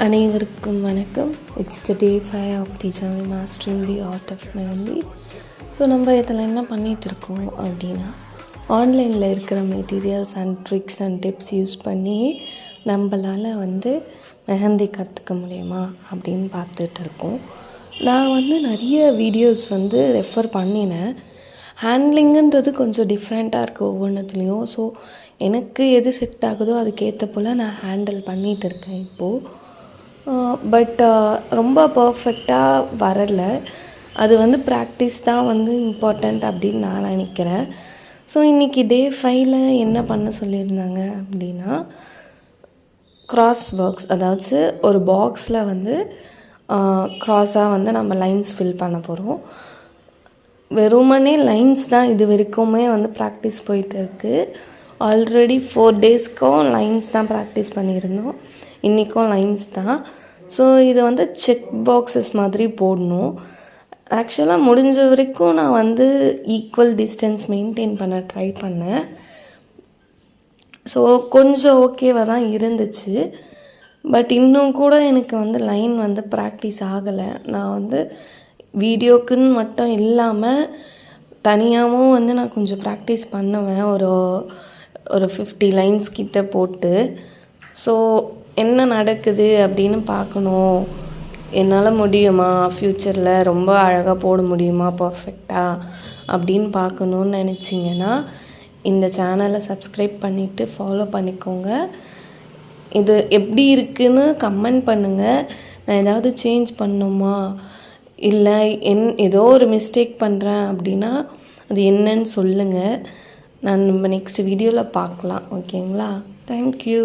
அனைவருக்கும் வணக்கம். It's the day 5 of the journey mastering the art of mehndi. So நம்ம இதில் என்ன பண்ணிகிட்ருக்கோம் அப்படின்னா, ஆன்லைனில் இருக்கிற materials and tricks and tips use பண்ணி நம்மளால் மெஹந்தி கற்றுக்க முடியுமா அப்படின்னு பார்த்துட்டு இருக்கோம். நான் நிறைய வீடியோஸ் ரெஃபர் பண்ணினேன். ஹேண்ட்லிங்குன்றது கொஞ்சம் டிஃப்ரெண்ட்டாக இருக்குது ஒவ்வொன்றுத்துலேயும். ஸோ எனக்கு எது செட் ஆகுதோ அதுக்கேற்ற போல் நான் ஹேண்டில் பண்ணிகிட்டு இருக்கேன் இப்போது. பட் ரொம்ப பர்ஃபெக்டாக வரலை. அது ப்ராக்டிஸ் தான் இம்பார்ட்டண்ட் அப்படின்னு நான் நினைக்கிறேன். ஸோ இன்றைக்கி டே 5ல் என்ன பண்ண சொல்லியிருந்தாங்க அப்படின்னா, க்ராஸ் ஒர்க்ஸ், அதாவது ஒரு பாக்ஸில் க்ராஸாக நம்ம லைன்ஸ் ஃபில் பண்ண போகிறோம். வெறுமனே லைன்ஸ் தான் இது வரைக்குமே ப்ராக்டிஸ் போயிட்டு இருக்குது. ஆல்ரெடி 4 டேஸ்க்கும் லைன்ஸ் தான் ப்ராக்டிஸ் பண்ணியிருந்தோம். இன்றைக்கும் லைன்ஸ் தான். ஸோ இது செக் பாக்ஸஸ் மாதிரி போடணும். ஆக்சுவலாக முடிஞ்ச வரைக்கும் நான் ஈக்குவல் டிஸ்டன்ஸ் மெயின்டைன் பண்ண ட்ரை பண்ணேன். ஸோ கொஞ்சம் ஓகேவாக தான் இருந்துச்சு. பட் இன்னும் கூட எனக்கு லைன் ப்ராக்டிஸ் ஆகலை. நான் வீடியோக்குன்னு மட்டும் இல்லாமல் தனியாகவும் நான் கொஞ்சம் ப்ராக்டிஸ் பண்ணுவேன். ஒரு 50 லைன்ஸ் கிட்ட போட்டு. ஸோ என்ன நடக்குது அப்படின்னு பார்க்கணும். என்னால் முடியுமா, ஃப்யூச்சரில் ரொம்ப அழகாக போட முடியுமா பர்ஃபெக்டாக அப்படின்னு பார்க்கணுன்னு நினச்சிங்கன்னா இந்த சேனலை சப்ஸ்கிரைப் பண்ணிவிட்டு ஃபாலோ பண்ணிக்கோங்க. இது எப்படி இருக்குதுன்னு கமெண்ட் பண்ணுங்கள். நான் ஏதாவது சேஞ்ச் பண்ணணுமா, இல்லை ஏதோ ஒரு மிஸ்டேக் பண்ணுறேன் அப்படின்னா அது என்னன்னு சொல்லுங்கள். நம்ம நெக்ஸ்ட் வீடியோவில் பார்க்கலாம். ஓகேங்களா? தேங்க்யூ.